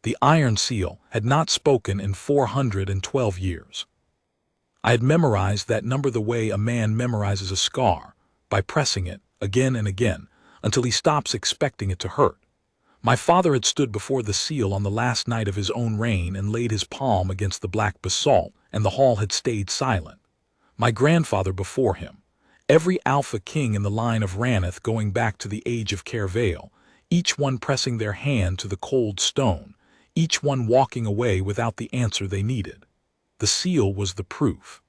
The Iron Seal had not spoken in 412 years. I had memorized that number the way a man memorizes a scar, by pressing it, again and again, until he stops expecting it to hurt. My father had stood before the seal on the last night of his own reign and laid his palm against the black basalt, and the hall had stayed silent. My grandfather before him, every alpha king in the line of Raneth going back to the age of Caervale, each one pressing their hand to the cold stone, each one walking away without the answer they needed. The seal was the proof.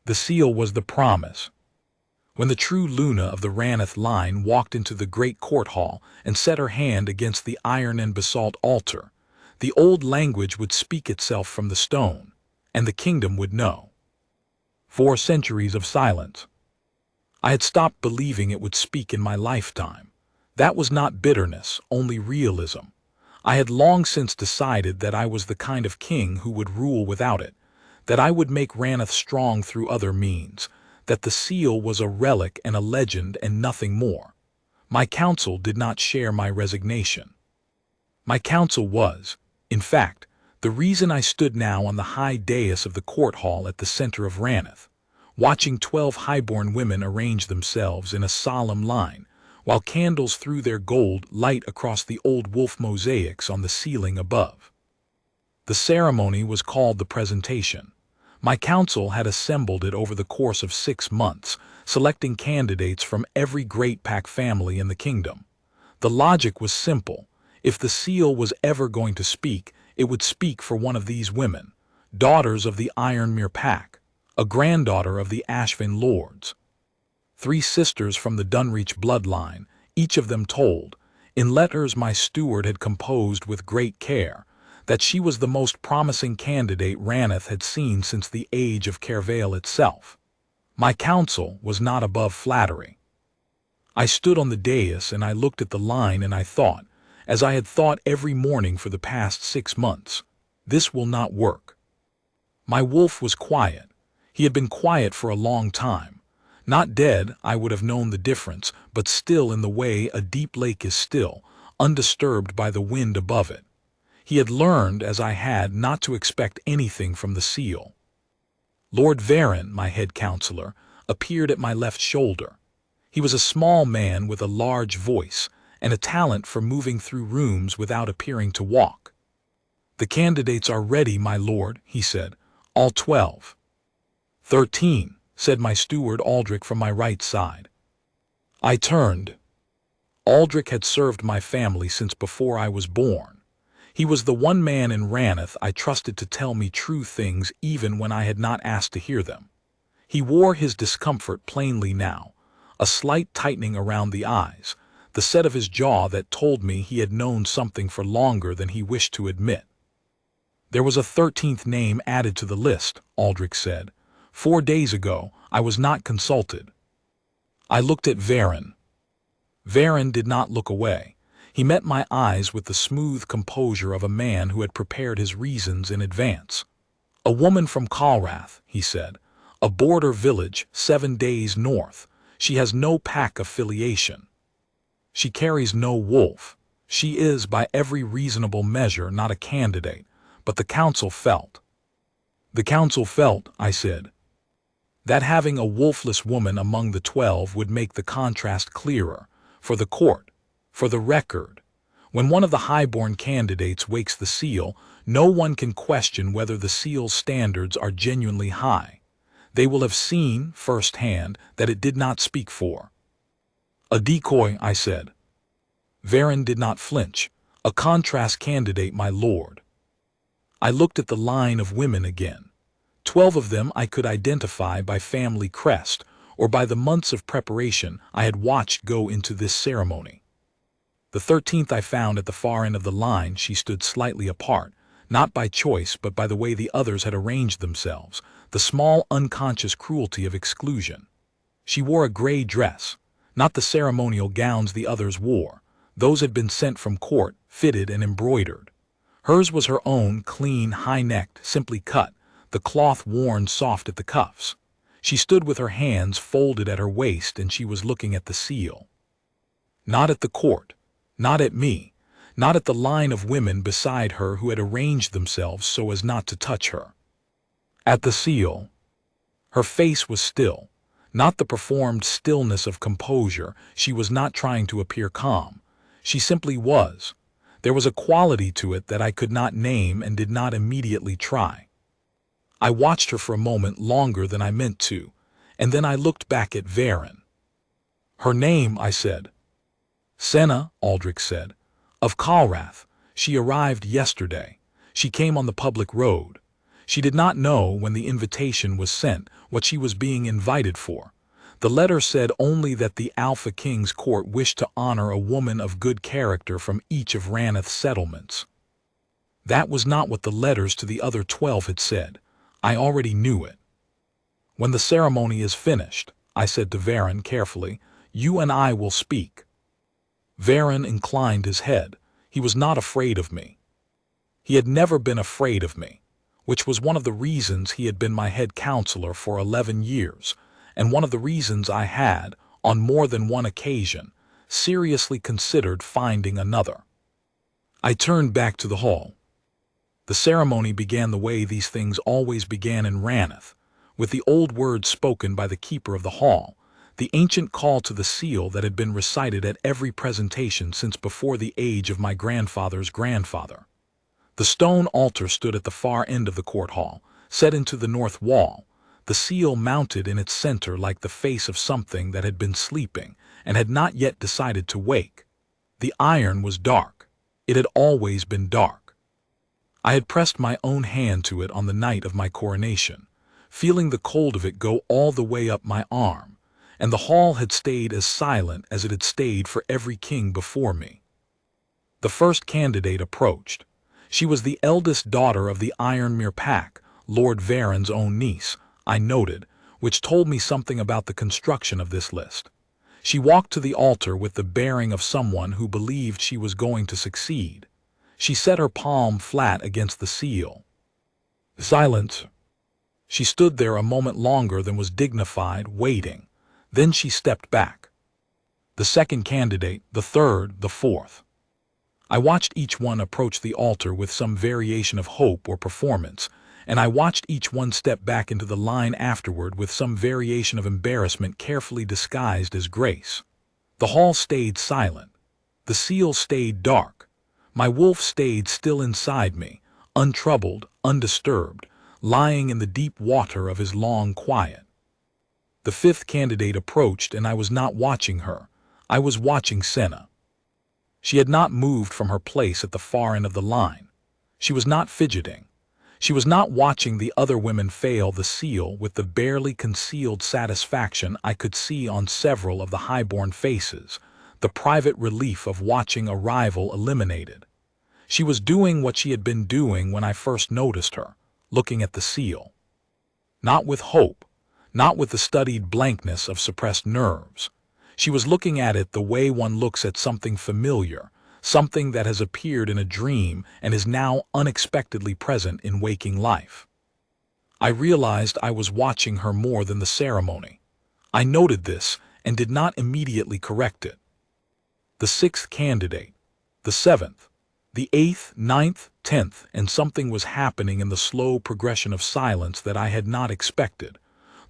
The seal was the promise. When the true Luna of the Raneth line walked into the great court hall and set her hand against the iron and basalt altar, the old language would speak itself from the stone, and the kingdom would know. 4 centuries of silence. I had stopped believing it would speak in my lifetime. That was not bitterness, only realism. I had long since decided that I was the kind of king who would rule without it, that I would make Raneth strong through other means, that the seal was a relic and a legend and nothing more. My council did not share my resignation. My council was, in fact, the reason I stood now on the high dais of the court hall at the center of Raneth, watching 12 highborn women arrange themselves in a solemn line, while candles threw their gold light across the old wolf mosaics on the ceiling above. The ceremony was called the presentation. My council had assembled it over the course of 6 months, selecting candidates from every great pack family in the kingdom. The logic was simple. If the seal was ever going to speak, it would speak for one of these women, daughters of the Ironmere pack, a granddaughter of the Ashvin lords. 3 sisters from the Dunreach bloodline, each of them told, in letters my steward had composed with great care, that she was the most promising candidate Raneth had seen since the age of Caervale itself. My counsel was not above flattery. I stood on the dais and I looked at the line and I thought, as I had thought every morning for the past 6 months, this will not work. My wolf was quiet. He had been quiet for a long time. Not dead, I would have known the difference, but still in the way a deep lake is still, undisturbed by the wind above it. He had learned, as I had, not to expect anything from the seal. Lord Varon, my head counselor, appeared at my left shoulder. He was a small man with a large voice, and a talent for moving through rooms without appearing to walk. "The candidates are ready, my lord," he said, "all 12. 13, said my steward Aldrich from my right side. I turned. Aldrich had served my family since before I was born. He was the one man in Raneth I trusted to tell me true things even when I had not asked to hear them. He wore his discomfort plainly now, a slight tightening around the eyes, the set of his jaw that told me he had known something for longer than he wished to admit. "There was a 13th name added to the list," Aldrich said. "4 days ago, I was not consulted." I looked at Varon. Varon did not look away. He met my eyes with the smooth composure of a man who had prepared his reasons in advance. "A woman from Calrath," he said, "a border village 7 days north. She has no pack affiliation. She carries no wolf. She is, by every reasonable measure, not a candidate, but the council felt." "The council felt," I said, "that having a wolfless woman among the 12 would make the contrast clearer, for the court, for the record. When one of the highborn candidates wakes the seal, no one can question whether the seal's standards are genuinely high. They will have seen, firsthand, that it did not speak for." "A decoy," I said. Varon did not flinch. "A contrast candidate, my lord." I looked at the line of women again. 12 of them I could identify by family crest, or by the months of preparation I had watched go into this ceremony. The 13th I found at the far end of the line. She stood slightly apart, not by choice but by the way the others had arranged themselves, the small unconscious cruelty of exclusion. She wore a gray dress, not the ceremonial gowns the others wore. Those had been sent from court, fitted and embroidered. Hers was her own, clean, high-necked, simply cut, the cloth worn soft at the cuffs. She stood with her hands folded at her waist and she was looking at the seal. Not at the court. Not at me, not at the line of women beside her who had arranged themselves so as not to touch her. At the seal. Her face was still, not the performed stillness of composure. She was not trying to appear calm. She simply was. There was a quality to it that I could not name and did not immediately try. I watched her for a moment longer than I meant to, and then I looked back at Varen. Her name, I said. Senna, Aldrich said. Of Kalrath. She arrived yesterday. She came on the public road. She did not know when the invitation was sent what she was being invited for. The letter said only that the Alpha King's court wished to honor a woman of good character from each of Raneth's settlements. That was not what the letters to the other 12 had said. I already knew it. When the ceremony is finished, I said to Varen carefully, you and I will speak. Varen inclined his head. He was not afraid of me. He had never been afraid of me, which was one of the reasons he had been my head counselor for 11 years, and one of the reasons I had, on more than one occasion, seriously considered finding another. I turned back to the hall. The ceremony began the way these things always began in Raneth, with the old words spoken by the keeper of the hall, the ancient call to the seal that had been recited at every presentation since before the age of my grandfather's grandfather. The stone altar stood at the far end of the court hall, set into the north wall, the seal mounted in its center like the face of something that had been sleeping and had not yet decided to wake. The iron was dark. It had always been dark. I had pressed my own hand to it on the night of my coronation, feeling the cold of it go all the way up my arm, and the hall had stayed as silent as it had stayed for every king before me. The first candidate approached. She was the eldest daughter of the Ironmere Pack, Lord Varen's own niece, I noted, which told me something about the construction of this list. She walked to the altar with the bearing of someone who believed she was going to succeed. She set her palm flat against the seal. Silence. She stood there a moment longer than was dignified, waiting. Then she stepped back. The second candidate, the third, the fourth. I watched each one approach the altar with some variation of hope or performance, and I watched each one step back into the line afterward with some variation of embarrassment carefully disguised as grace. The hall stayed silent. The seal stayed dark. My wolf stayed still inside me, untroubled, undisturbed, lying in the deep water of his long quiet. The fifth candidate approached, and I was not watching her. I was watching Senna. She had not moved from her place at the far end of the line. She was not fidgeting. She was not watching the other women fail the seal with the barely concealed satisfaction I could see on several of the highborn faces, the private relief of watching a rival eliminated. She was doing what she had been doing when I first noticed her, looking at the seal. Not with hope, not with the studied blankness of suppressed nerves. She was looking at it the way one looks at something familiar, something that has appeared in a dream and is now unexpectedly present in waking life. I realized I was watching her more than the ceremony. I noted this and did not immediately correct it. The sixth candidate, the seventh, the eighth, ninth, 10th, and something was happening in the slow progression of silence that I had not expected.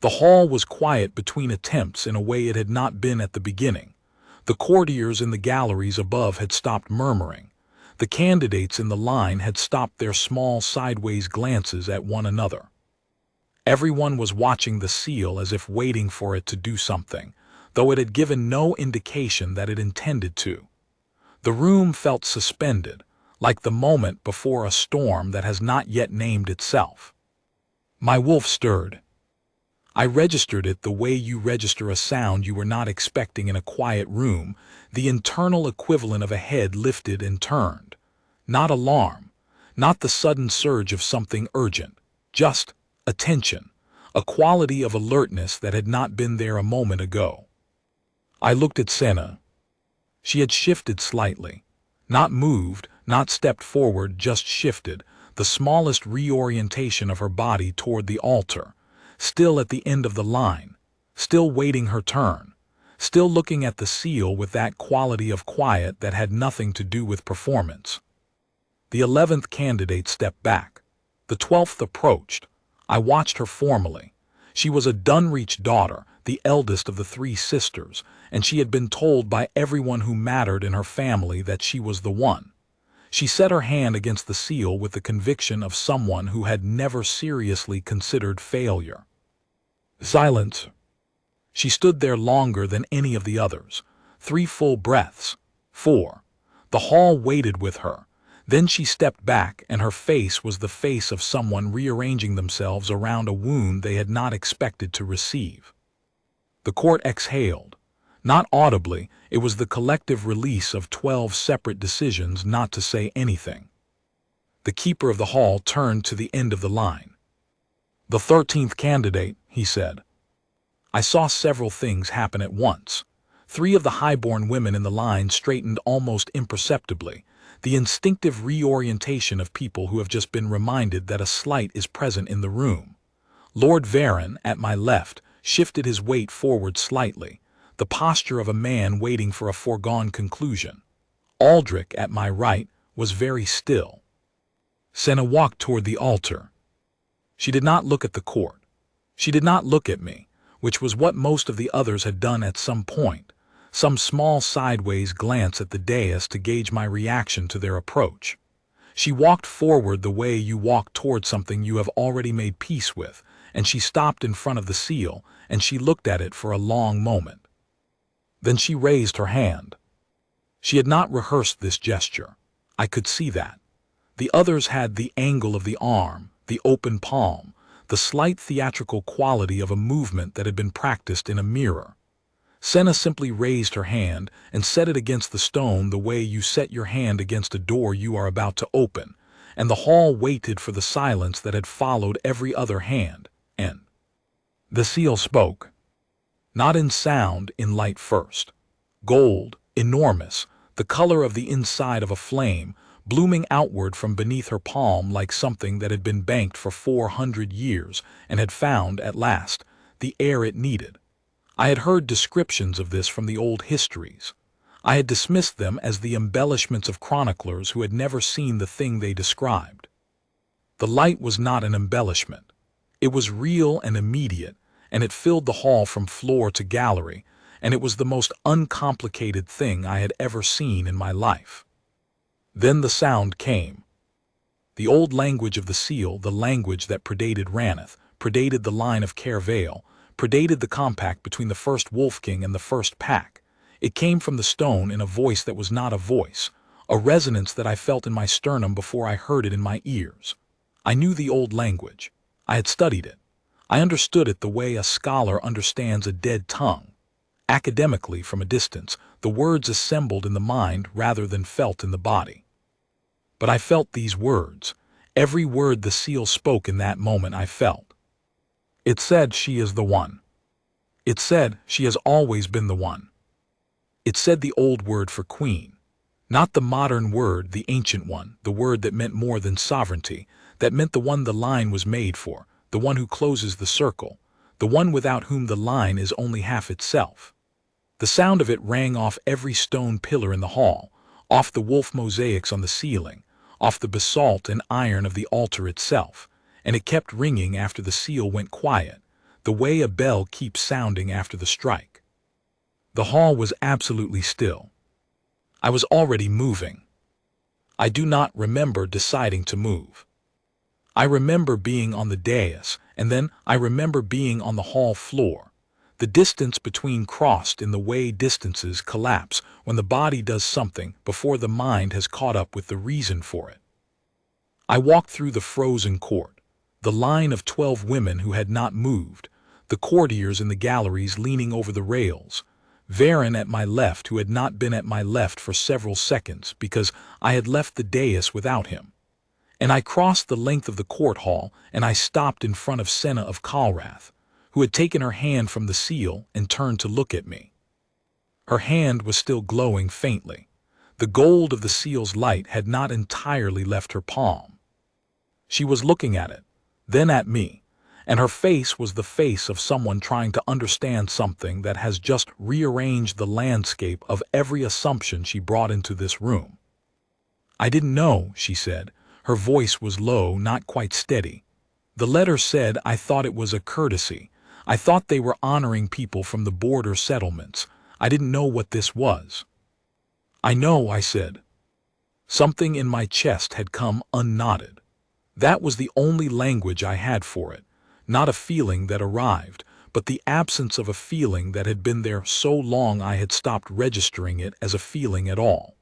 The hall was quiet between attempts in a way it had not been at the beginning. The courtiers in the galleries above had stopped murmuring. The candidates in the line had stopped their small sideways glances at one another. Everyone was watching the seal as if waiting for it to do something, though it had given no indication that it intended to. The room felt suspended, like the moment before a storm that has not yet named itself. My wolf stirred. I registered it the way you register a sound you were not expecting in a quiet room, the internal equivalent of a head lifted and turned. Not alarm, not the sudden surge of something urgent, just attention, a quality of alertness that had not been there a moment ago. I looked at Senna. She had shifted slightly, not moved, not stepped forward, just shifted, the smallest reorientation of her body toward the altar, still at the end of the line, still waiting her turn, still looking at the seal with that quality of quiet that had nothing to do with performance. The 11th candidate stepped back. The 12th approached. I watched her formally. She was a Dunreach daughter, the eldest of the three sisters, and she had been told by everyone who mattered in her family that she was the one. She set her hand against the seal with the conviction of someone who had never seriously considered failure. Silence. She stood there longer than any of the others. 3 full breaths. 4. The hall waited with her. Then she stepped back, and her face was the face of someone rearranging themselves around a wound they had not expected to receive. The court exhaled. Not audibly, it was the collective release of 12 separate decisions not to say anything. The keeper of the hall turned to the end of the line. "The 13th candidate," he said. I saw several things happen at once. 3 of the high-born women in the line straightened almost imperceptibly, the instinctive reorientation of people who have just been reminded that a slight is present in the room. Lord Varon, at my left, shifted his weight forward slightly, the posture of a man waiting for a foregone conclusion. Aldrich, at my right, was very still. Senna walked toward the altar. She did not look at the court. She did not look at me, which was what most of the others had done at some point, some small sideways glance at the dais to gauge my reaction to their approach. She walked forward the way you walk toward something you have already made peace with, and she stopped in front of the seal, and she looked at it for a long moment. Then she raised her hand. She had not rehearsed this gesture. I could see that. The others had the angle of the arm, the open palm, the slight theatrical quality of a movement that had been practiced in a mirror. Senna simply raised her hand and set it against the stone the way you set your hand against a door you are about to open, and the hall waited for the silence that had followed every other hand, and the seal spoke. Not in sound, in light first. Gold, enormous, the color of the inside of a flame, blooming outward from beneath her palm like something that had been banked for 400 years and had found, at last, the air it needed. I had heard descriptions of this from the old histories. I had dismissed them as the embellishments of chroniclers who had never seen the thing they described. The light was not an embellishment. It was real and immediate, and it filled the hall from floor to gallery, and it was the most uncomplicated thing I had ever seen in my life. Then the sound came. The old language of the seal, the language that predated Raneth, predated the line of Caer Vale, predated the compact between the first Wolf King and the first pack. It came from the stone in a voice that was not a voice, a resonance that I felt in my sternum before I heard it in my ears. I knew the old language. I had studied it. I understood it the way a scholar understands a dead tongue. Academically, from a distance, the words assembled in the mind rather than felt in the body. But I felt these words. Every word the seal spoke in that moment I felt. It said she is the one. It said she has always been the one. It said the old word for queen. Not the modern word, the ancient one, the word that meant more than sovereignty, that meant the one the line was made for, the one who closes the circle, the one without whom the line is only half itself. The sound of it rang off every stone pillar in the hall, off the wolf mosaics on the ceiling, off the basalt and iron of the altar itself, and it kept ringing after the seal went quiet, the way a bell keeps sounding after the strike. The hall was absolutely still. I was already moving. I do not remember deciding to move. I remember being on the dais, and then I remember being on the hall floor. The distance between crossed in the way distances collapse when the body does something before the mind has caught up with the reason for it. I walked through the frozen court, the line of 12 women who had not moved, the courtiers in the galleries leaning over the rails, Varon at my left who had not been at my left for several seconds because I had left the dais without him. And I crossed the length of the court hall, and I stopped in front of Senna of Calrath, who had taken her hand from the seal and turned to look at me. Her hand was still glowing faintly. The gold of the seal's light had not entirely left her palm. She was looking at it, then at me, and her face was the face of someone trying to understand something that has just rearranged the landscape of every assumption she brought into this room. "I didn't know," she said. Her voice was low, not quite steady. "The letter said I thought it was a courtesy. I thought they were honoring people from the border settlements. I didn't know what this was." "I know," I said. Something in my chest had come unknotted. That was the only language I had for it. Not a feeling that arrived, but the absence of a feeling that had been there so long I had stopped registering it as a feeling at all.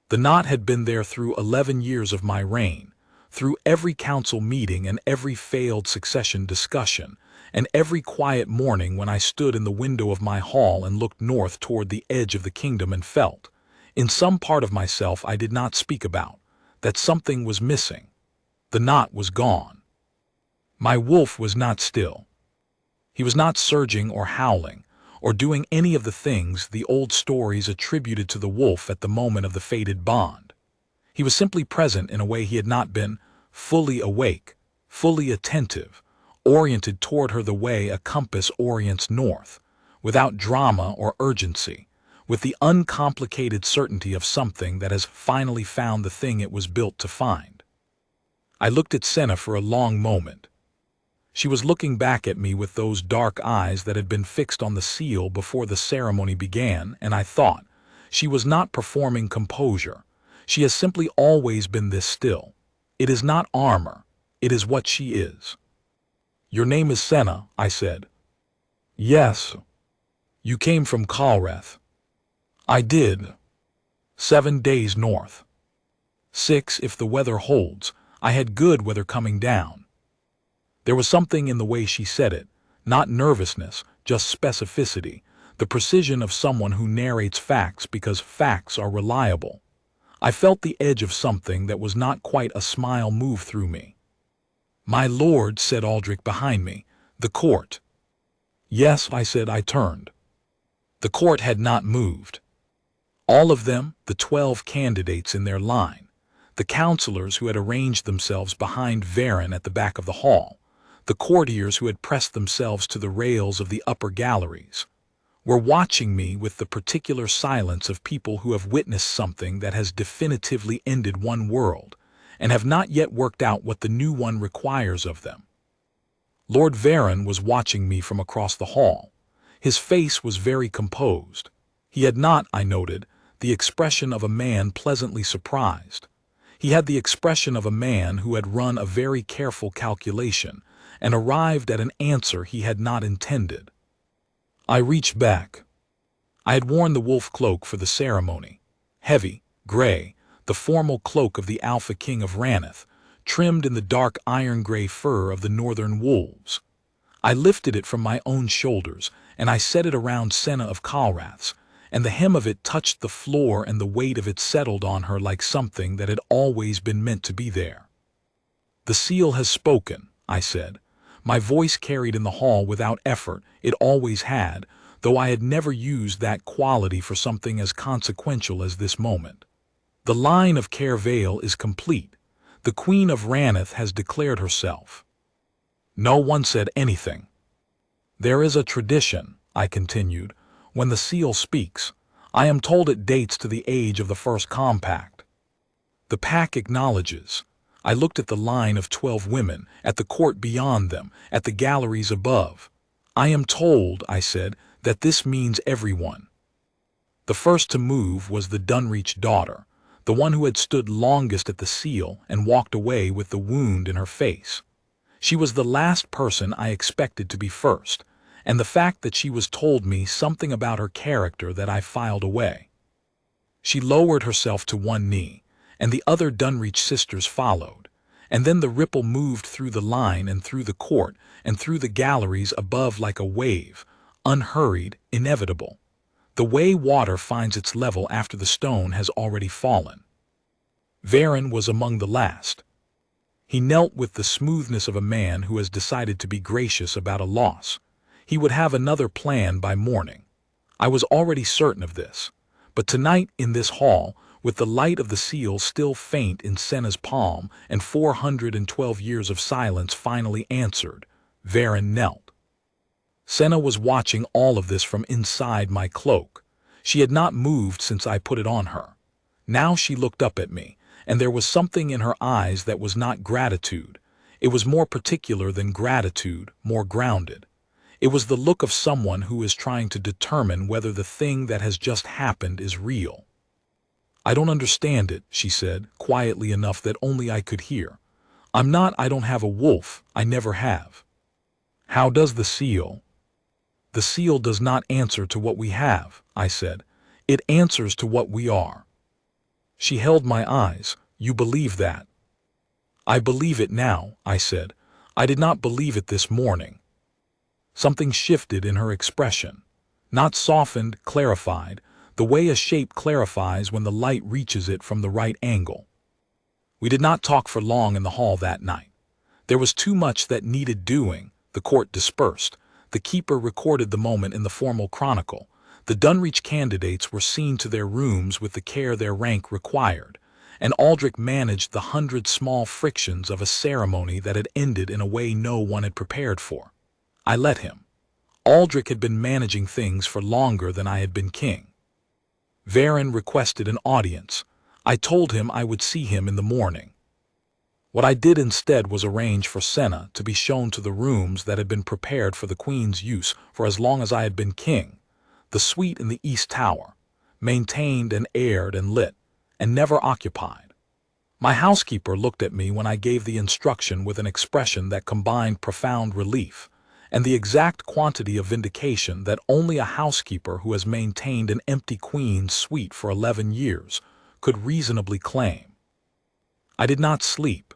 The knot had been there through 11 years of my reign, through every council meeting and every failed succession discussion, and every quiet morning when I stood in the window of my hall and looked north toward the edge of the kingdom and felt, in some part of myself I did not speak about, that something was missing. The knot was gone. My wolf was not still. He was not surging or howling, or doing any of the things the old stories attributed to the wolf at the moment of the fated bond. He was simply present in a way he had not been, fully awake, fully attentive, oriented toward her the way a compass orients north, without drama or urgency, with the uncomplicated certainty of something that has finally found the thing it was built to find. I looked at Senna for a long moment. She was looking back at me with those dark eyes that had been fixed on the seal before the ceremony began, and I thought, she was not performing composure. She has simply always been this still. It is not armor. It is what she is. "Your name is Senna," I said. "Yes." "You came from Kalreth." "I did. 7 days north. 6 if the weather holds. I had good weather coming down." There was something in the way she said it, not nervousness, just specificity, the precision of someone who narrates facts because facts are reliable. I felt the edge of something that was not quite a smile move through me. "My lord," said Aldrich behind me, "the court." "Yes," I said. I turned. The court had not moved. All of them, the 12 candidates in their line, the counselors who had arranged themselves behind Varen at the back of the hall, the courtiers who had pressed themselves to the rails of the upper galleries, were watching me with the particular silence of people who have witnessed something that has definitively ended one world and have not yet worked out what the new one requires of them. Lord Varen was watching me from across the hall. His face was very composed. He had not, I noted, the expression of a man pleasantly surprised. He had the expression of a man who had run a very careful calculation and arrived at an answer he had not intended. I reached back. I had worn the wolf cloak for the ceremony, heavy, gray, the formal cloak of the Alpha King of Raneth, trimmed in the dark iron-gray fur of the northern wolves. I lifted it from my own shoulders, and I set it around Senna of Kalrath's, and the hem of it touched the floor and the weight of it settled on her like something that had always been meant to be there. "The seal has spoken," I said. My voice carried in the hall without effort. It always had, though I had never used that quality for something as consequential as this moment. "The line of Caer Vale is complete. The Queen of Raneth has declared herself." No one said anything. "There is a tradition," I continued, "when the seal speaks. I am told it dates to the age of the first compact. The pack acknowledges." I looked at the line of 12 women, at the court beyond them, at the galleries above. "I am told," I said, "that this means everyone." The first to move was the Dunreach daughter, the one who had stood longest at the seal and walked away with the wound in her face. She was the last person I expected to be first, and the fact that she was told me something about her character that I filed away. She lowered herself to one knee, and the other Dunreach sisters followed, and then the ripple moved through the line and through the court and through the galleries above like a wave, unhurried, inevitable, the way water finds its level after the stone has already fallen. Varen was among the last. He knelt with the smoothness of a man who has decided to be gracious about a loss. He would have another plan by morning. I was already certain of this, but tonight in this hall, with the light of the seal still faint in Senna's palm and 412 years of silence finally answered, Varen knelt. Senna was watching all of this from inside my cloak. She had not moved since I put it on her. Now she looked up at me, and there was something in her eyes that was not gratitude. It was more particular than gratitude, more grounded. It was the look of someone who is trying to determine whether the thing that has just happened is real. "I don't understand it," she said, quietly enough that only I could hear. I don't have a wolf, I never have." "How does the seal?" "The seal does not answer to what we have," I said. "It answers to what we are." She held my eyes. "You believe that?" "I believe it now," I said. "I did not believe it this morning." Something shifted in her expression. Not softened, clarified, the way a shape clarifies when the light reaches it from the right angle. We did not talk for long in the hall that night. There was too much that needed doing. The court dispersed. The keeper recorded the moment in the formal chronicle. The Dunreach candidates were seen to their rooms with the care their rank required, and Aldrich managed the 100 small frictions of a ceremony that had ended in a way no one had prepared for. I let him. Aldrich had been managing things for longer than I had been king. Varen requested an audience. I told him I would see him in the morning. What I did instead was arrange for Senna to be shown to the rooms that had been prepared for the Queen's use for as long as I had been king, the suite in the East Tower, maintained and aired and lit, and never occupied. My housekeeper looked at me when I gave the instruction with an expression that combined profound relief and the exact quantity of vindication that only a housekeeper who has maintained an empty Queen's suite for 11 years could reasonably claim. I did not sleep.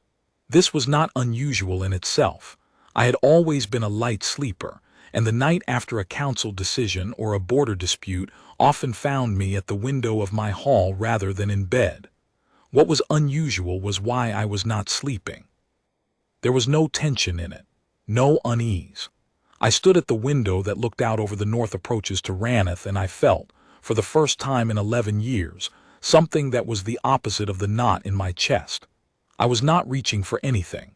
This was not unusual in itself. I had always been a light sleeper, and the night after a council decision or a border dispute often found me at the window of my hall rather than in bed. What was unusual was why I was not sleeping. There was no tension in it, no unease. I stood at the window that looked out over the north approaches to Raneth, and I felt, for the first time in 11 years, something that was the opposite of the knot in my chest. I was not reaching for anything.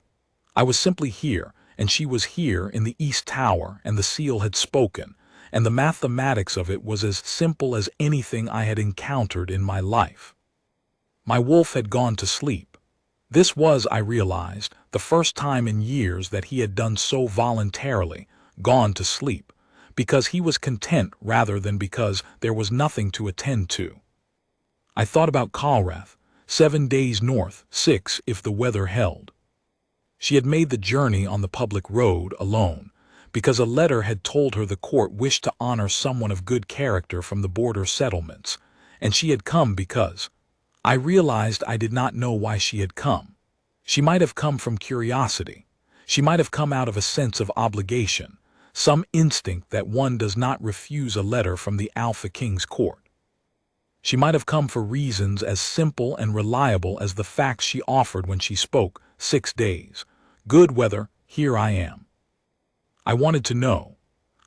I was simply here, and she was here in the East Tower, and the seal had spoken, and the mathematics of it was as simple as anything I had encountered in my life. My wolf had gone to sleep. This was, I realized, the first time in years that he had done so voluntarily, gone to sleep, because he was content rather than because there was nothing to attend to. I thought about Calrath, 7 days north, 6 if the weather held. She had made the journey on the public road alone, because a letter had told her the court wished to honor someone of good character from the border settlements, and she had come because I realized I did not know why she had come. She might have come from curiosity. She might have come out of a sense of obligation, some instinct that one does not refuse a letter from the Alpha King's court. She might have come for reasons as simple and reliable as the facts she offered when she spoke, 6 days. Good weather, here I am. I wanted to know.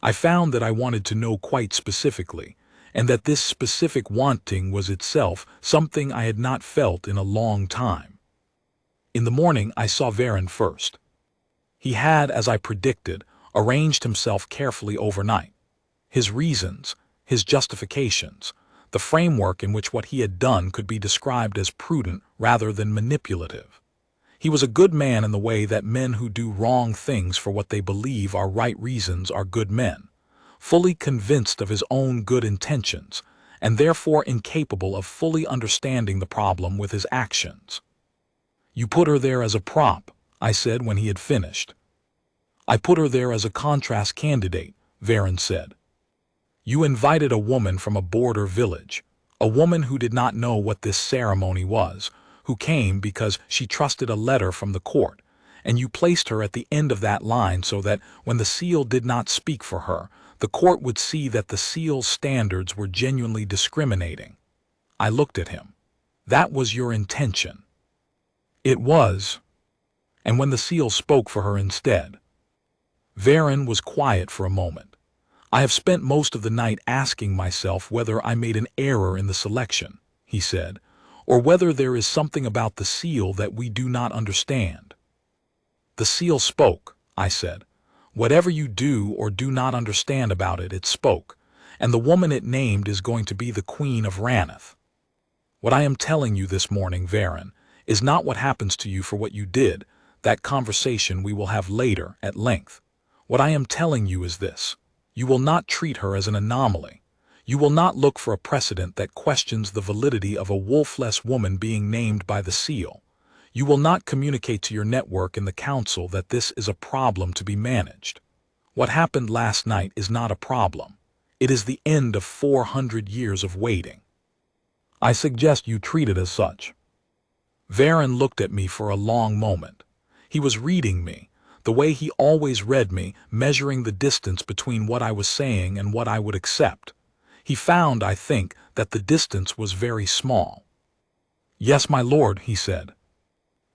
I found that I wanted to know quite specifically, and that this specific wanting was itself something I had not felt in a long time. In the morning I saw Varen first. He had, as I predicted, arranged himself carefully overnight. His reasons, his justifications, the framework in which what he had done could be described as prudent rather than manipulative. He was a good man in the way that men who do wrong things for what they believe are right reasons are good men, fully convinced of his own good intentions, and therefore incapable of fully understanding the problem with his actions. "You put her there as a prop," I said when he had finished. "I put her there as a contrast candidate," Varen said. "You invited a woman from a border village, a woman who did not know what this ceremony was, who came because she trusted a letter from the court, and you placed her at the end of that line so that when the seal did not speak for her, the court would see that the seal's standards were genuinely discriminating." I looked at him. "That was your intention." "It was." "And when the seal spoke for her instead?" Varen was quiet for a moment. "I have spent most of the night asking myself whether I made an error in the selection," he said, "or whether there is something about the seal that we do not understand." "The seal spoke," I said. Whatever you do or do not understand about it, it spoke, and the woman it named is going to be the Queen of Raneth. What I am telling you this morning, Varen, is not what happens to you for what you did. That conversation we will have later at length. What I am telling you is this. You will not treat her as an anomaly. You will not look for a precedent that questions the validity of a wolfless woman being named by the seal. You will not communicate to your network in the council that this is a problem to be managed. What happened last night is not a problem. It is the end of 400 years of waiting. I suggest you treat it as such. Varen looked at me for a long moment. He was reading me, the way he always read me, measuring the distance between what I was saying and what I would accept. He found, I think, that the distance was very small. Yes, my lord, he said.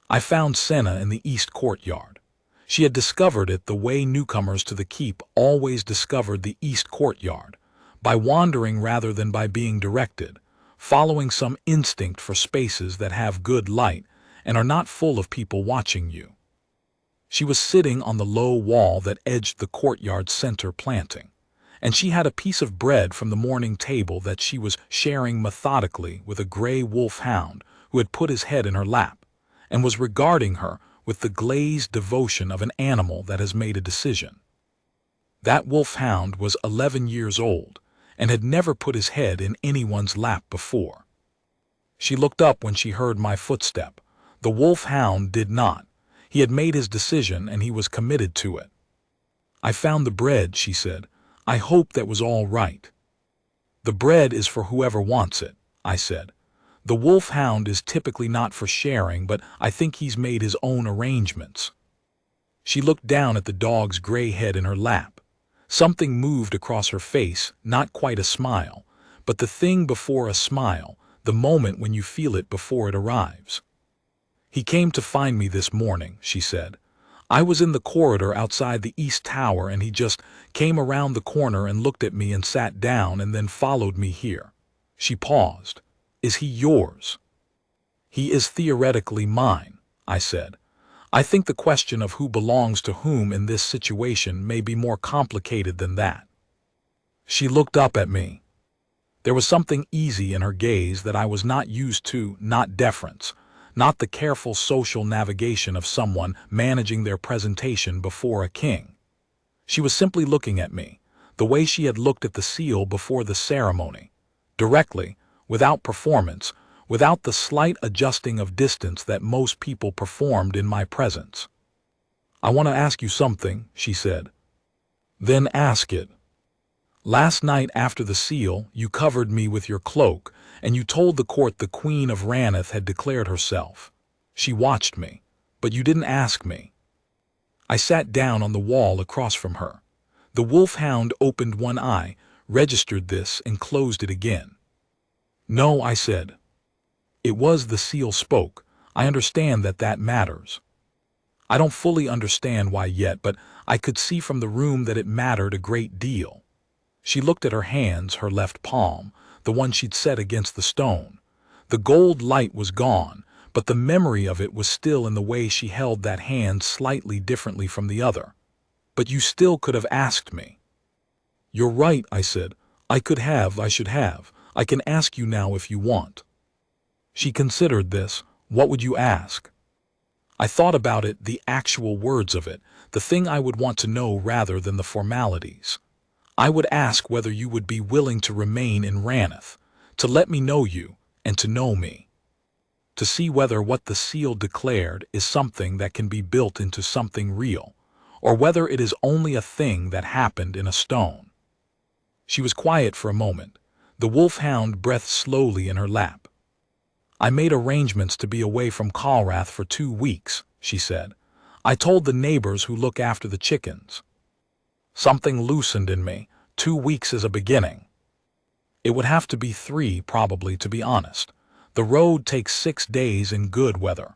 I found Senna in the east courtyard. She had discovered it the way newcomers to the keep always discovered the east courtyard, by wandering rather than by being directed, following some instinct for spaces that have good light and are not full of people watching you. She was sitting on the low wall that edged the courtyard's center planting, and she had a piece of bread from the morning table that she was sharing methodically with a gray wolf-hound who had put his head in her lap, and was regarding her with the glazed devotion of an animal that has made a decision. That wolf-hound was 11 years old, and had never put his head in anyone's lap before. She looked up when she heard my footstep. The wolf-hound did not. He had made his decision and he was committed to it. I found the bread, she said. I hope that was all right. The bread is for whoever wants it, I said. The wolf-hound is typically not for sharing, but I think he's made his own arrangements. She looked down at the dog's gray head in her lap. Something moved across her face, not quite a smile, but the thing before a smile, the moment when you feel it before it arrives. He came to find me this morning, she said. I was in the corridor outside the East Tower and he just came around the corner and looked at me and sat down and then followed me here. She paused. Is he yours? He is theoretically mine, I said. I think the question of who belongs to whom in this situation may be more complicated than that. She looked up at me. There was something easy in her gaze that I was not used to, not deference, not the careful social navigation of someone managing their presentation before a king. She was simply looking at me, the way she had looked at the seal before the ceremony, directly, without performance, without the slight adjusting of distance that most people performed in my presence. I want to ask you something, she said. Then ask it. Last night after the seal, you covered me with your cloak, and you told the court the Queen of Raneth had declared herself. She watched me, but you didn't ask me. I sat down on the wall across from her. The wolf-hound opened one eye, registered this, and closed it again. No, I said. It was the seal spoke. I understand that that matters. I don't fully understand why yet, but I could see from the room that it mattered a great deal. She looked at her hands, her left palm, the one she'd set against the stone. The gold light was gone, but the memory of it was still in the way she held that hand slightly differently from the other. But you still could have asked me. You're right, I said. I should have. I can ask you now if you want. She considered this. What would you ask? I thought about it, the actual words of it, the thing I would want to know rather than the formalities. I would ask whether you would be willing to remain in Raneth, to let me know you, and to know me. To see whether what the seal declared is something that can be built into something real, or whether it is only a thing that happened in a stone. She was quiet for a moment. The wolf-hound breathed slowly in her lap. I made arrangements to be away from Kalrath for 2 weeks, she said. I told the neighbors who look after the chickens. Something loosened in me. 2 weeks is a beginning. It would have to be 3, probably, to be honest. The road takes 6 days in good weather.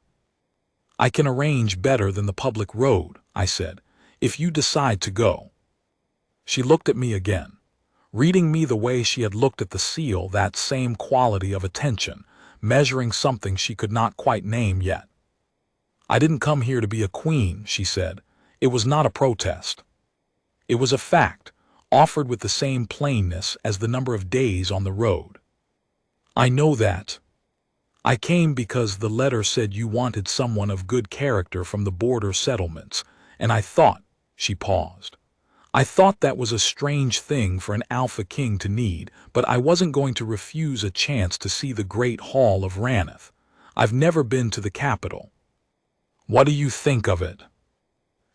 I can arrange better than the public road, I said, if you decide to go. She looked at me again, reading me the way she had looked at the seal, that same quality of attention, measuring something she could not quite name yet. I didn't come here to be a queen, she said. It was not a protest. It was a fact, offered with the same plainness as the number of days on the road. I know that. I came because the letter said you wanted someone of good character from the border settlements, and I thought, she paused. I thought that was a strange thing for an Alpha King to need, but I wasn't going to refuse a chance to see the Great Hall of Raneth. I've never been to the capital. What do you think of it?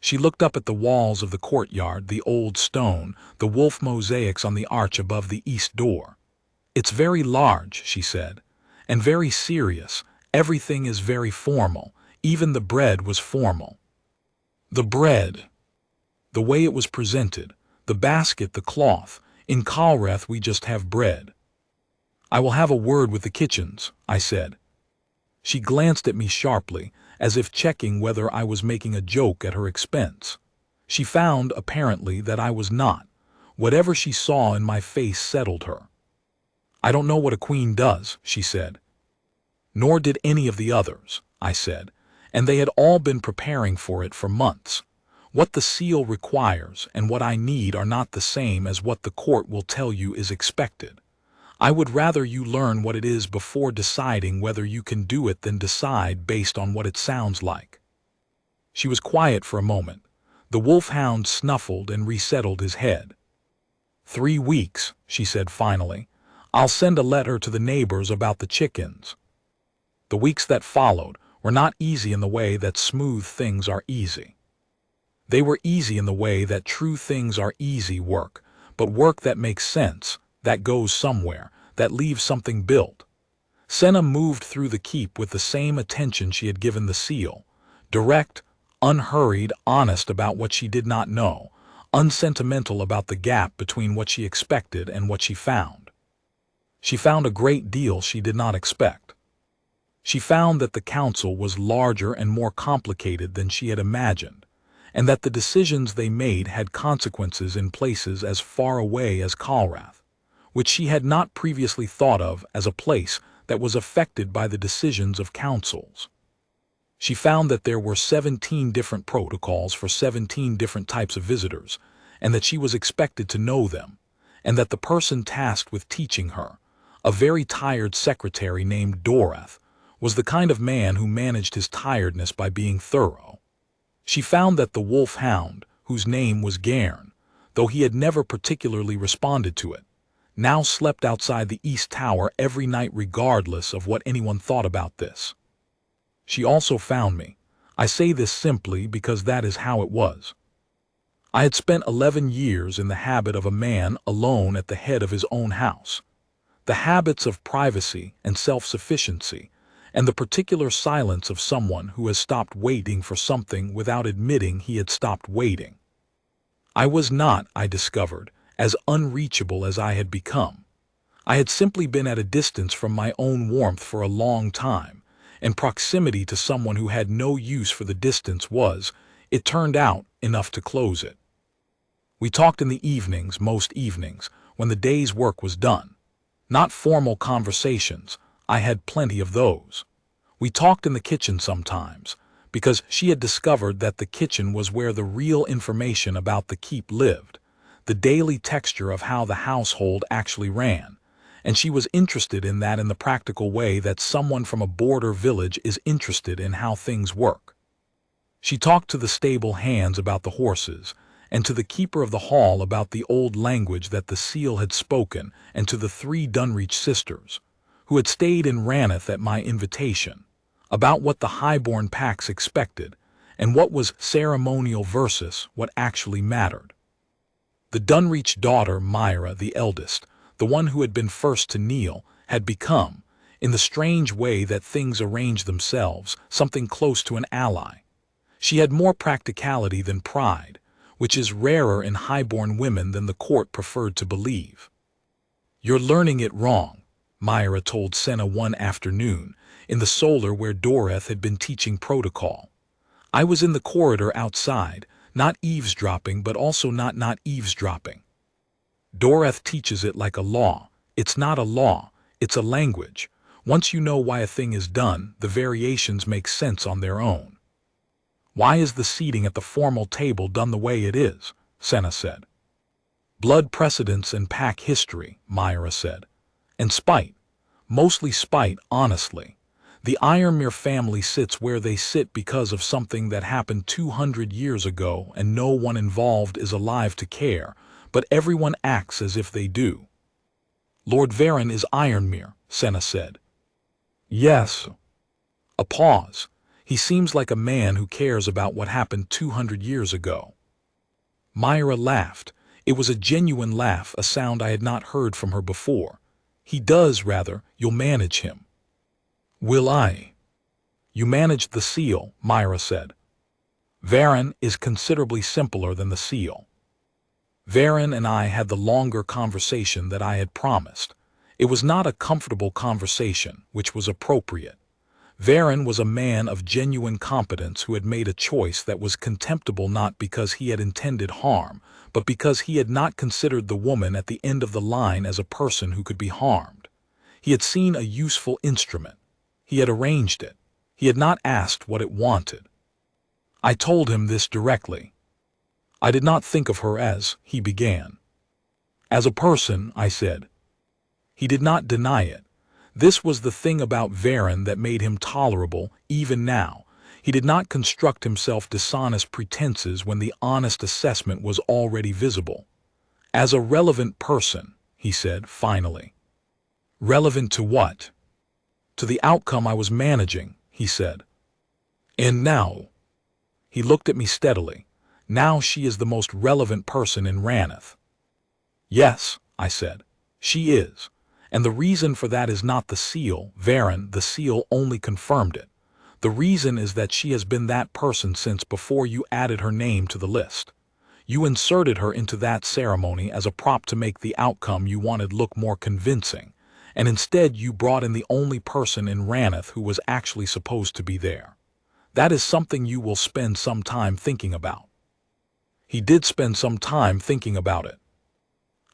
She looked up at the walls of the courtyard, the old stone, the wolf mosaics on the arch above the east door. It's very large, she said, and very serious. Everything is very formal. Even the bread was formal. The bread. The way it was presented, the basket, the cloth. In Kalreth we just have bread. I will have a word with the kitchens, I said. She glanced at me sharply, as if checking whether I was making a joke at her expense. She found, apparently, that I was not. Whatever she saw in my face settled her. I don't know what a queen does, she said. Nor did any of the others, I said, and they had all been preparing for it for months. What the seal requires and what I need are not the same as what the court will tell you is expected. I would rather you learn what it is before deciding whether you can do it than decide based on what it sounds like. She was quiet for a moment. The wolfhound snuffled and resettled his head. 3 weeks, she said finally. I'll send a letter to the neighbors about the chickens. The weeks that followed were not easy in the way that smooth things are easy. They were easy in the way that true things are easy work, but work that makes sense, that goes somewhere, that leaves something built. Senna moved through the keep with the same attention she had given the seal, direct, unhurried, honest about what she did not know, unsentimental about the gap between what she expected and what she found. She found a great deal she did not expect. She found that the council was larger and more complicated than she had imagined, and that the decisions they made had consequences in places as far away as Kalreth, which she had not previously thought of as a place that was affected by the decisions of councils. She found that there were 17 different protocols for 17 different types of visitors, and that she was expected to know them, and that the person tasked with teaching her, a very tired secretary named Doreth, was the kind of man who managed his tiredness by being thorough. She found that the wolfhound, whose name was Gairn, though he had never particularly responded to it, now slept outside the East Tower every night regardless of what anyone thought about this. She also found me. I say this simply because that is how it was. I had spent 11 years in the habit of a man alone at the head of his own house. The habits of privacy and self-sufficiency, and the particular silence of someone who has stopped waiting for something without admitting he had stopped waiting. I was not, I discovered, as unreachable as I had become. I had simply been at a distance from my own warmth for a long time, and proximity to someone who had no use for the distance was, it turned out, enough to close it. We talked in the evenings, most evenings, when the day's work was done. Not formal conversations, I had plenty of those. We talked in the kitchen sometimes, because she had discovered that the kitchen was where the real information about the keep lived, the daily texture of how the household actually ran, and she was interested in that in the practical way that someone from a border village is interested in how things work. She talked to the stable hands about the horses, and to the keeper of the hall about the old language that the seal had spoken, and to the 3 Dunreach sisters, who had stayed in Raneth at my invitation, about what the highborn packs expected, and what was ceremonial versus what actually mattered. The Dunreach daughter, Myra, the eldest, the one who had been first to kneel, had become, in the strange way that things arrange themselves, something close to an ally. She had more practicality than pride, which is rarer in highborn women than the court preferred to believe. "You're learning it wrong," Myra told Senna one afternoon, in the solar where Doreth had been teaching protocol. I was in the corridor outside, not eavesdropping but also not eavesdropping. "Doreth teaches it like a law. It's not a law, it's a language. Once you know why a thing is done, the variations make sense on their own. Why is the seating at the formal table done the way it is? Senna said. Blood precedents and pack history, Myra said. And spite. Mostly spite, honestly. The Ironmere family sits where they sit because of something that happened 200 years ago and no one involved is alive to care, but everyone acts as if they do. Lord Varen is Ironmere, Senna said. Yes. A pause. He seems like a man who cares about what happened 200 years ago. Myra laughed. It was a genuine laugh, a sound I had not heard from her before. He does, rather. You'll manage him. Will I? You managed the seal, Myra said. Varen is considerably simpler than the seal. Varen and I had the longer conversation that I had promised. It was not a comfortable conversation, which was appropriate. Varen was a man of genuine competence who had made a choice that was contemptible not because he had intended harm, but because he had not considered the woman at the end of the line as a person who could be harmed. He had seen a useful instrument. He had arranged it. He had not asked what it wanted. I told him this directly. I did not think of her as, he began. As a person, I said. He did not deny it. This was the thing about Varen that made him tolerable, even now. He did not construct himself dishonest pretenses when the honest assessment was already visible. As a relevant person, he said, finally. Relevant to what? To the outcome I was managing, he said. And now? He looked at me steadily. Now she is the most relevant person in Raneth. Yes, I said. She is. And the reason for that is not the seal, Varen, the seal only confirmed it. The reason is that she has been that person since before you added her name to the list. You inserted her into that ceremony as a prop to make the outcome you wanted look more convincing, and instead you brought in the only person in Raneth who was actually supposed to be there. That is something you will spend some time thinking about. He did spend some time thinking about it.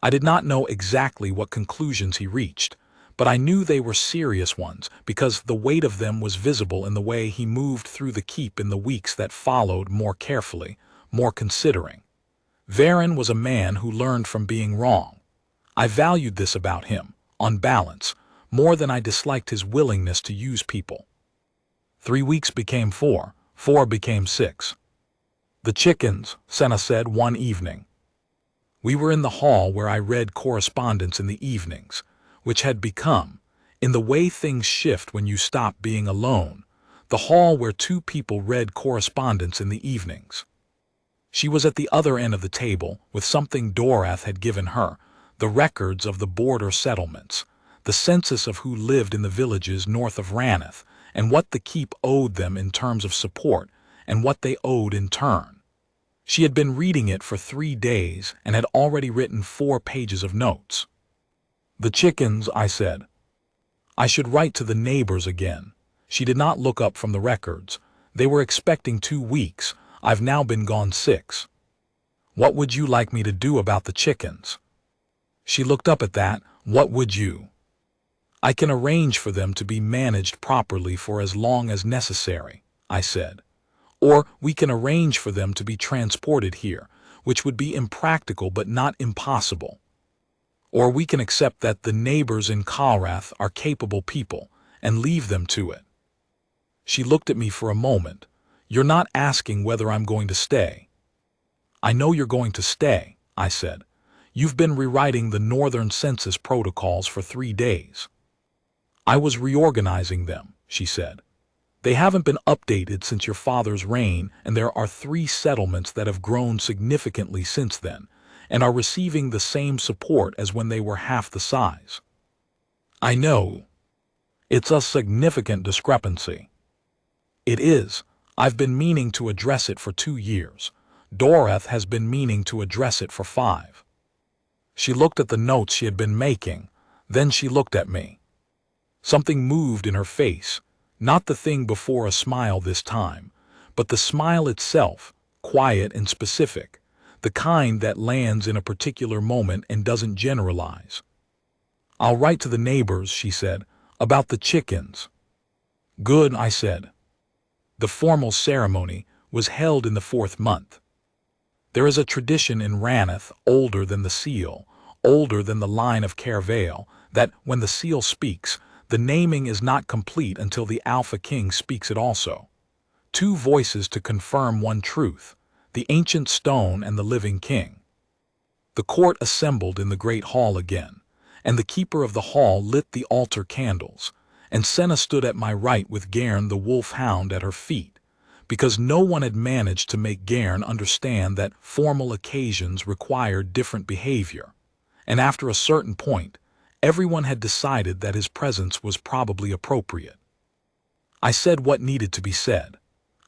I did not know exactly what conclusions he reached, but I knew they were serious ones because the weight of them was visible in the way he moved through the keep in the weeks that followed, more carefully, more considering. Varen was a man who learned from being wrong. I valued this about him, on balance, more than I disliked his willingness to use people. 3 weeks became 4, 4 became 6. The chickens, Senna said one evening. We were in the hall where I read correspondence in the evenings, which had become, in the way things shift when you stop being alone, the hall where 2 people read correspondence in the evenings. She was at the other end of the table with something Dorath had given her, the records of the border settlements, the census of who lived in the villages north of Raneth, and what the keep owed them in terms of support, and what they owed in turn. She had been reading it for 3 days and had already written 4 pages of notes. The chickens, I said. I should write to the neighbors again. She did not look up from the records. They were expecting 2 weeks. I've now been gone 6. What would you like me to do about the chickens? She looked up at that. What would you? I can arrange for them to be managed properly for as long as necessary, I said. Or we can arrange for them to be transported here, which would be impractical but not impossible. Or we can accept that the neighbors in Kalrath are capable people and leave them to it. She looked at me for a moment. You're not asking whether I'm going to stay. I know you're going to stay, I said. You've been rewriting the Northern Census protocols for 3 days. I was reorganizing them, she said. They haven't been updated since your father's reign, and there are 3 settlements that have grown significantly since then, and are receiving the same support as when they were half the size. I know. It's a significant discrepancy. It is. I've been meaning to address it for 2 years. Dorath has been meaning to address it for 5. She looked at the notes she had been making. Then she looked at me. Something moved in her face. Not the thing before a smile this time, but the smile itself, quiet and specific, the kind that lands in a particular moment and doesn't generalize. I'll write to the neighbors, she said, about the chickens. Good, I said. The formal ceremony was held in the 4th month. There is a tradition in Raneth, older than the seal, older than the line of Caervale, that when the seal speaks, the naming is not complete until the Alpha King speaks it also. Two voices to confirm one truth, the ancient stone and the living king. The court assembled in the great hall again, and the keeper of the hall lit the altar candles, and Senna stood at my right with Gairn the wolf-hound at her feet, because no one had managed to make Gairn understand that formal occasions required different behavior, and after a certain point, everyone had decided that his presence was probably appropriate. I said what needed to be said.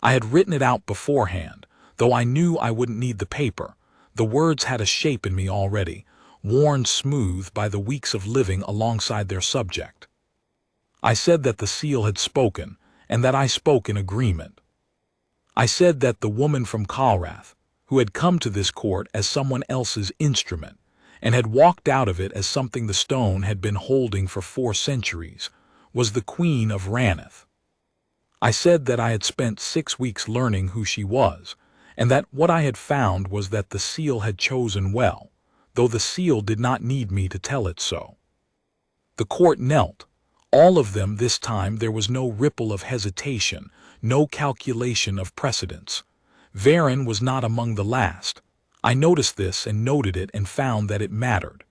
I had written it out beforehand, though I knew I wouldn't need the paper. The words had a shape in me already, worn smooth by the weeks of living alongside their subject. I said that the seal had spoken, and that I spoke in agreement. I said that the woman from Calrath, who had come to this court as someone else's instrument, and had walked out of it as something the stone had been holding for 4 centuries, was the Queen of Raneth. I said that I had spent 6 weeks learning who she was, and that what I had found was that the seal had chosen well, though the seal did not need me to tell it so. The court knelt. All of them this time. There was no ripple of hesitation, no calculation of precedence. Varen was not among the last. I noticed this and noted it and found that it mattered.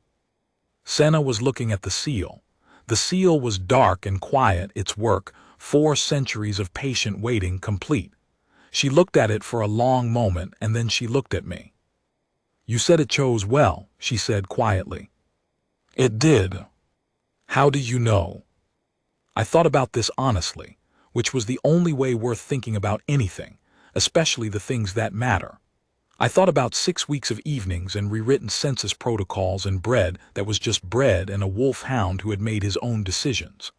Senna was looking at the seal. The seal was dark and quiet, its work, 4 centuries of patient waiting, complete. She looked at it for a long moment, and then she looked at me. "You said it chose well," she said quietly. "It did." "How do you know?" I thought about this honestly, which was the only way worth thinking about anything, especially the things that matter. I thought about 6 weeks of evenings and rewritten census protocols and bread that was just bread and a wolf-hound who had made his own decisions.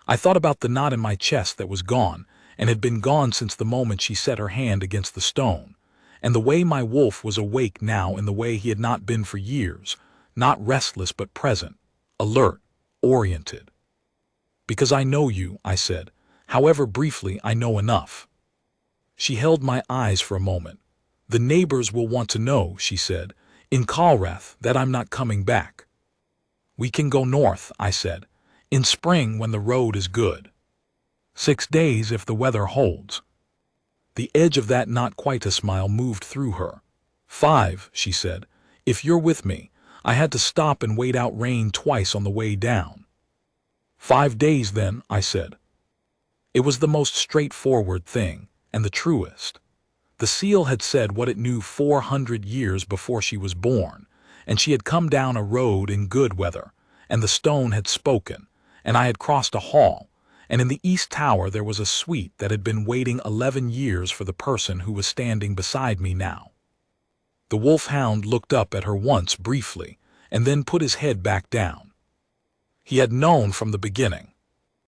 I thought about the knot in my chest that was gone, and had been gone since the moment she set her hand against the stone, and the way my wolf was awake now in the way he had not been for years, not restless but present, alert, oriented. "Because I know you," I said. "However briefly, I know enough." She held my eyes for a moment. "The neighbors will want to know," she said, "in Calrath, that I'm not coming back." "We can go north," I said, "in spring when the road is good. 6 days if the weather holds." The edge of that not quite a smile moved through her. "5, she said. "If you're with me. I had to stop and wait out rain twice on the way down." 5 days then, I said. It was the most straightforward thing, and the truest. The seal had said what it knew 400 years before she was born, and she had come down a road in good weather, and the stone had spoken, and I had crossed a hall, and in the east tower there was a suite that had been waiting 11 years for the person who was standing beside me now. The wolf-hound looked up at her once briefly, and then put his head back down. He had known from the beginning.